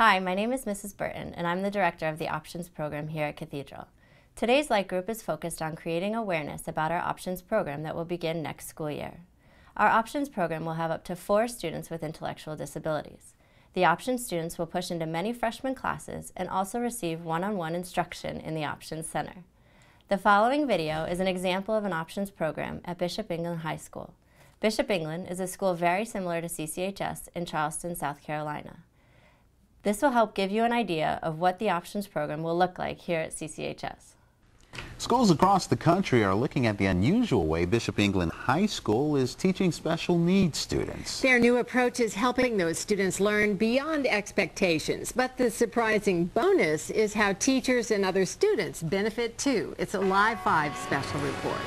Hi, my name is Mrs. Burton, and I'm the director of the Options program here at Cathedral. Today's Light Group is focused on creating awareness about our Options program that will begin next school year. Our Options program will have up to 4 students with intellectual disabilities. The Options students will push into many freshman classes and also receive one-on-one instruction in the Options Center. The following video is an example of an Options program at Bishop England High School. Bishop England is a school very similar to CCHS in Charleston, South Carolina. This will help give you an idea of what the Options program will look like here at CCHS. Schools across the country are looking at the unusual way Bishop England High School is teaching special needs students. Their new approach is helping those students learn beyond expectations. But the surprising bonus is how teachers and other students benefit too. It's a Live 5 special report.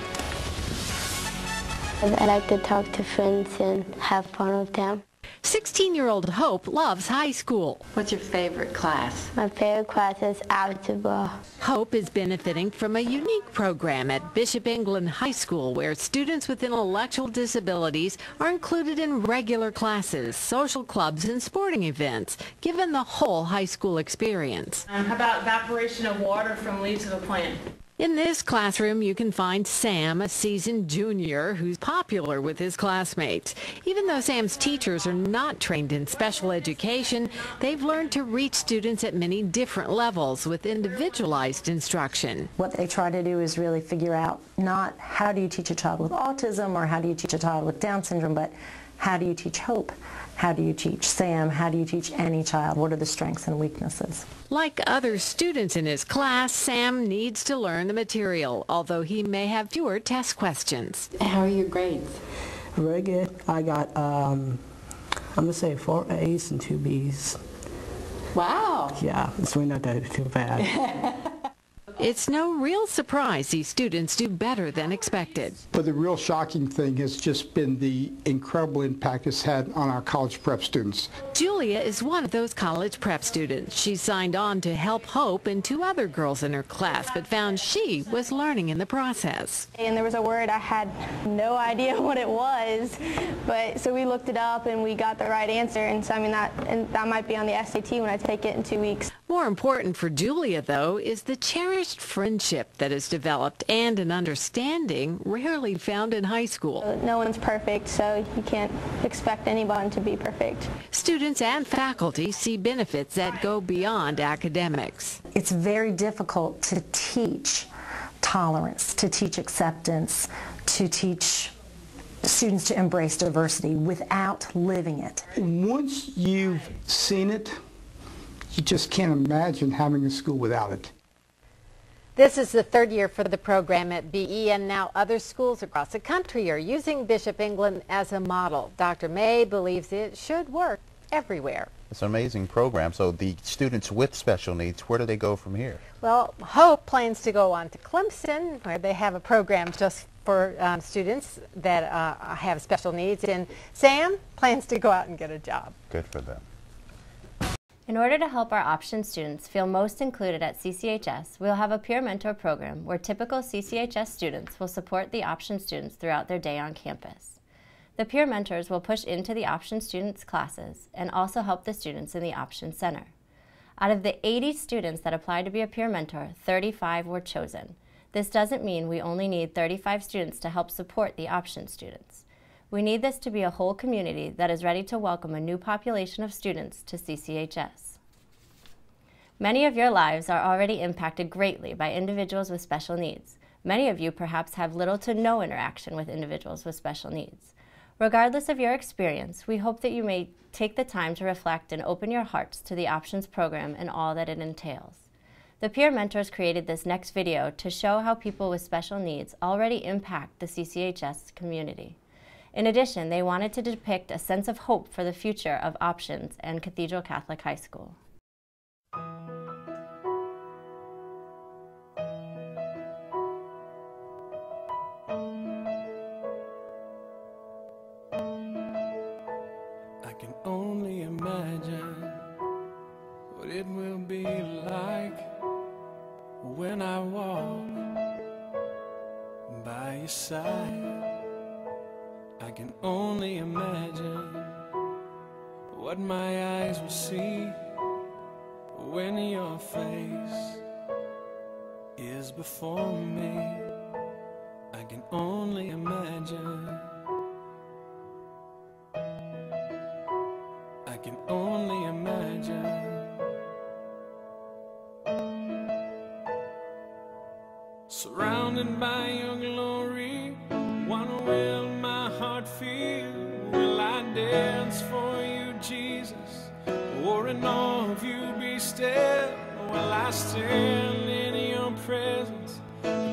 I like to talk to friends and have fun with them. 16-year-old Hope loves high school. What's your favorite class? My favorite class is algebra. Hope is benefiting from a unique program at Bishop England High School where students with intellectual disabilities are included in regular classes, social clubs, and sporting events, given the whole high school experience. How about evaporation of water from leaves of a plant? In this classroom, you can find Sam, a seasoned junior who's popular with his classmates. Even though Sam's teachers are not trained in special education, they've learned to reach students at many different levels with individualized instruction. What they try to do is really figure out not how do you teach a child with autism or how do you teach a child with Down syndrome, but how do you teach Hope? How do you teach Sam? How do you teach any child? What are the strengths and weaknesses? Like other students in his class, Sam needs to learn the material, although he may have fewer test questions. How are your grades? Very good. I got, I'm going to say 4 A's and 2 B's. Wow. Yeah, it's really not that too bad. It's no real surprise these students do better than expected. But the real shocking thing has just been the incredible impact it's had on our college prep students. Julia is one of those college prep students. She signed on to help Hope and 2 other girls in her class, but found she was learning in the process. And there was a word I had no idea what it was, but so we looked it up and we got the right answer. And so I mean that might be on the SAT when I take it in 2 weeks. More important for Julia, though, is the cherished friendship that is developed and an understanding rarely found in high school. No one's perfect, so you can't expect anyone to be perfect. Students and faculty see benefits that go beyond academics. It's very difficult to teach tolerance, to teach acceptance, to teach students to embrace diversity without living it. Once you've seen it, you just can't imagine having a school without it. This is the 3rd year for the program at BE, and now other schools across the country are using Bishop England as a model. Dr. May believes it should work everywhere. It's an amazing program. So the students with special needs, where do they go from here? Well, Hope plans to go on to Clemson, where they have a program just for students that have special needs, and Sam plans to go out and get a job. Good for them. In order to help our Options students feel most included at CCHS, we'll have a peer mentor program where typical CCHS students will support the Options students throughout their day on campus. The peer mentors will push into the Options students' classes and also help the students in the Options Center. Out of the 80 students that applied to be a peer mentor, 35 were chosen. This doesn't mean we only need 35 students to help support the Options students. We need this to be a whole community that is ready to welcome a new population of students to CCHS. Many of your lives are already impacted greatly by individuals with special needs. Many of you perhaps have little to no interaction with individuals with special needs. Regardless of your experience, we hope that you may take the time to reflect and open your hearts to the Options program and all that it entails. The peer mentors created this next video to show how people with special needs already impact the CCHS community. In addition, they wanted to depict a sense of hope for the future of Options and Cathedral Catholic High School. I can only imagine what it will be like when I walk by your side. I can only imagine what my eyes will see when your face is before me. I can only imagine. I can only imagine. Surrounded by your glory, what will my heart feel? Will I dance for you, Jesus? Or in awe of you be still? Will I stand in your presence?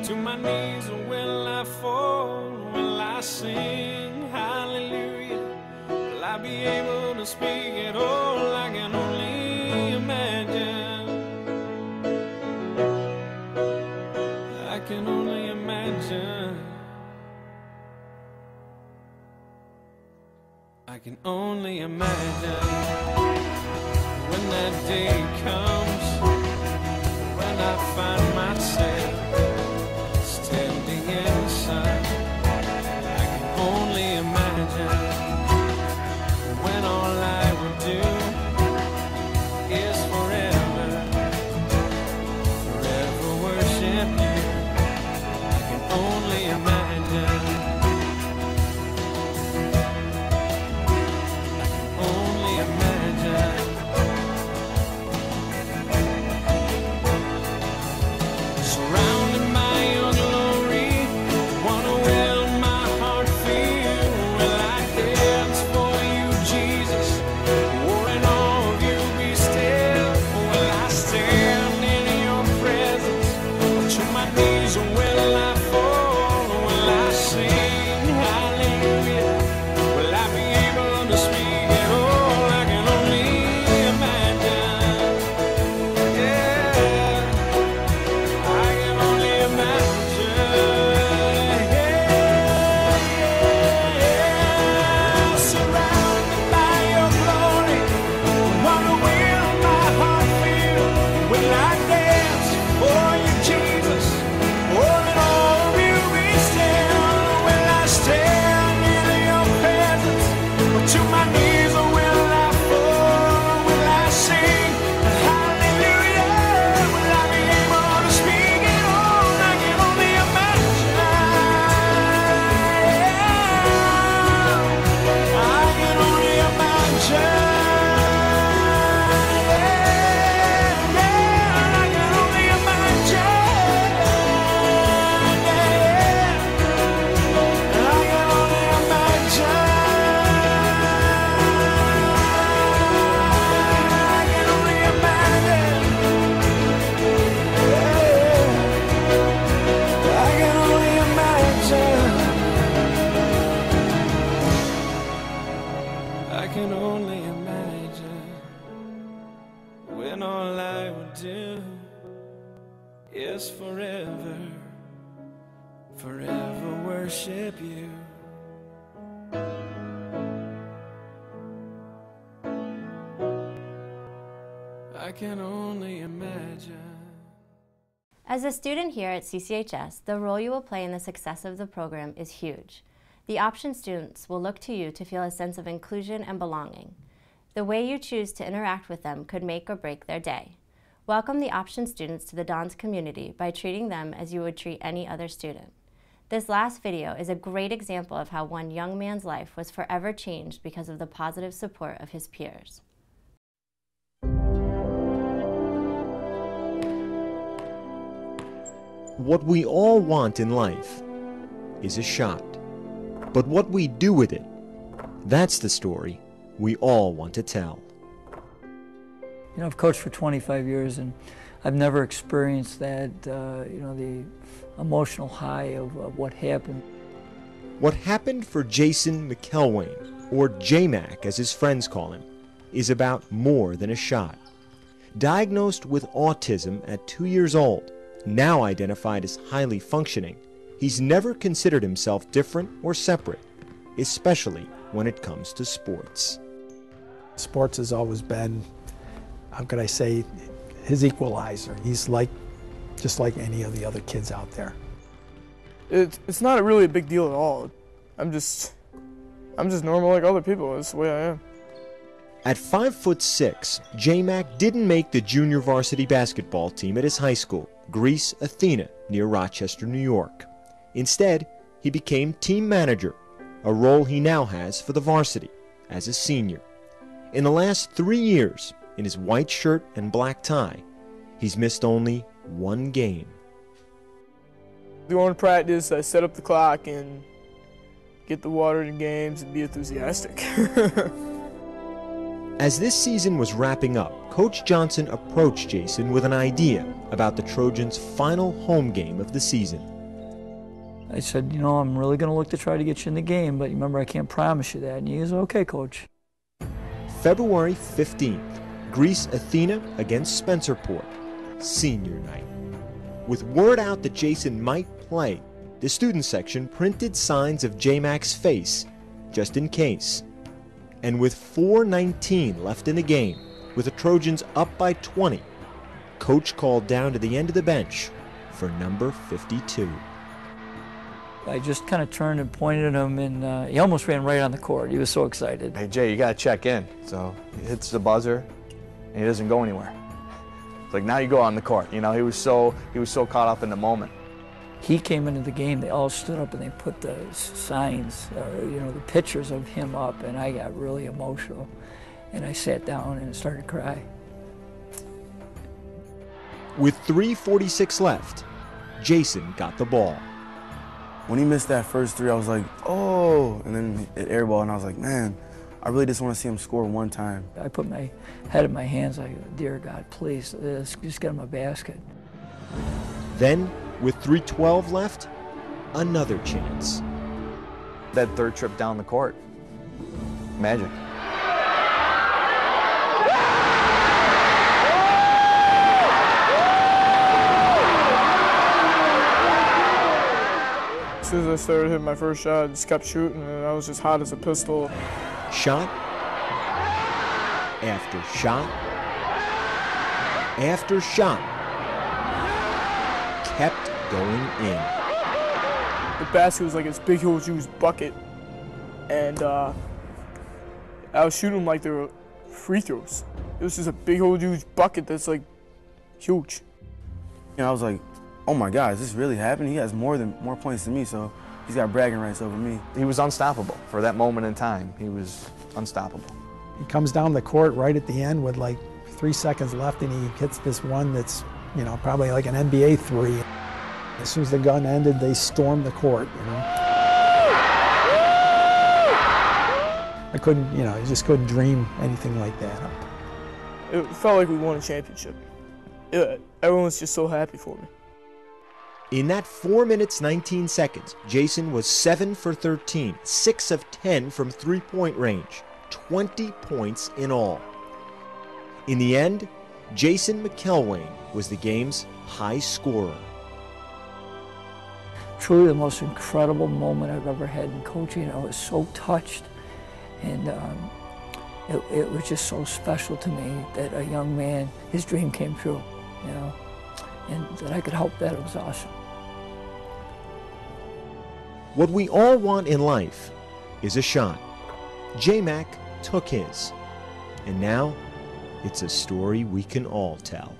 To my knees or will I fall? Will I sing hallelujah? Will I be able to speak at all? I can only imagine. I can only imagine. I can only imagine when that day comes, when I find myself standing inside. I can only imagine when all I would do is forever, forever worship you. I can only imagine. I can only imagine. Surrounded by your glory, what will my heart feel? Will I dance for you, Jesus? Or in awe of you be still? Will I stand in your presence? Or to my knees, or will I fall? Will I sing hallelujah? Will I be able to speak at all? I can only imagine. Yeah, I can only imagine. Yeah, surrounded by your glory, what will my heart feel? Will I dance for you, Jesus? Or in all of you be still? Will I stand in your presence? Or to my knees, or will I fall? Will I sing hallelujah? Will I be able to speak at all? I can only imagine. I can only imagine. I can only imagine. I can only imagine. I can only imagine. I can only imagine. I can only imagine when all I would do is forever, forever worship you. I can only imagine. As a student here at CCHS, the role you will play in the success of the program is huge. The option students will look to you to feel a sense of inclusion and belonging. The way you choose to interact with them could make or break their day. Welcome the option students to the Dons community by treating them as you would treat any other student. This last video is a great example of how one young man's life was forever changed because of the positive support of his peers. What we all want in life is a shot. But what we do with it, that's the story we all want to tell. You know, I've coached for 25 years and I've never experienced that, you know, the emotional high of what happened. What happened for Jason McElwain, or J-Mac as his friends call him, is about more than a shot. Diagnosed with autism at 2 years old, now identified as highly functioning, he's never considered himself different or separate, especially when it comes to sports. Sports has always been, how could I say, his equalizer. He's just like any of the other kids out there. It's not really a big deal at all. I'm just normal like other people. That's the way I am. At 5'6", J-Mac didn't make the junior varsity basketball team at his high school, Greece Athena, near Rochester, New York. Instead, he became team manager, a role he now has for the varsity as a senior. In the last 3 years, in his white shirt and black tie, he's missed only one game. Go to practice, I set up the clock and get the water in games and be enthusiastic. As this season was wrapping up, Coach Johnson approached Jason with an idea about the Trojans' final home game of the season. I said, you know, I'm really going to look to try to get you in the game, but remember, I can't promise you that. And he goes, okay, Coach. February 15th, Greece Athena against Spencerport, senior night. With word out that Jason might play, the student section printed signs of J-Mac's face, just in case. And with 4:19 left in the game, with the Trojans up by 20, Coach called down to the end of the bench for number 52. I just kind of turned and pointed at him, and he almost ran right on the court. He was so excited. Hey, Jay, you got to check in. So he hits the buzzer, and he doesn't go anywhere. It's like, now you go on the court. You know, he was so caught up in the moment. He came into the game, they all stood up and they put the signs, you know, the pictures of him up, and I got really emotional. And I sat down and started to cry. With 3:46 left, Jason got the ball. When he missed that first three, I was like, oh, and then it airball, and I was like, man, I really just want to see him score one time. I put my head in my hands, I go, dear God, please, just get him a basket. Then, with 3:12 left, another chance. That third trip down the court, magic. As soon as I started hitting my first shot, I just kept shooting, and I was just hot as a pistol. Shot after shot after shot kept going in. The basket was like this big, huge bucket, and I was shooting them like they were free throws. It was just a big, huge bucket that's like huge. And I was like, oh my God, is this really happening? He has more points than me, so he's got bragging rights over me. He was unstoppable for that moment in time. He was unstoppable. He comes down the court right at the end with like 3 seconds left, and he hits this one that's, you know, probably like an NBA three. As soon as the gun ended, they stormed the court, you know. I couldn't, you know, I just couldn't dream anything like that. It felt like we won a championship. Everyone was just so happy for me. In that 4 minutes, 19 seconds, Jason was 7 for 13, 6 of 10 from three-point range, 20 points in all. In the end, Jason McElwain was the game's high scorer. Truly the most incredible moment I've ever had in coaching. I was so touched, and it was just so special to me that a young man, his dream came true, you know, and that I could help that. It was awesome. What we all want in life is a shot. J-Mac took his, and now it's a story we can all tell.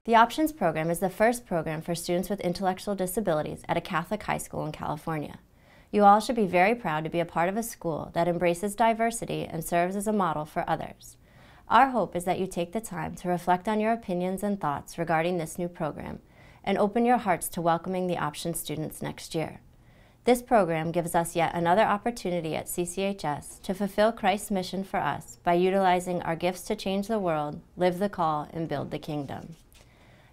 The Options program is the first program for students with intellectual disabilities at a Catholic high school in California. You all should be very proud to be a part of a school that embraces diversity and serves as a model for others. Our hope is that you take the time to reflect on your opinions and thoughts regarding this new program and open your hearts to welcoming the Options students next year. This program gives us yet another opportunity at CCHS to fulfill Christ's mission for us by utilizing our gifts to change the world, live the call, and build the kingdom.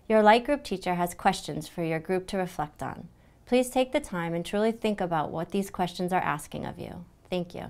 Your light group teacher has questions for your group to reflect on. Please take the time and truly think about what these questions are asking of you. Thank you.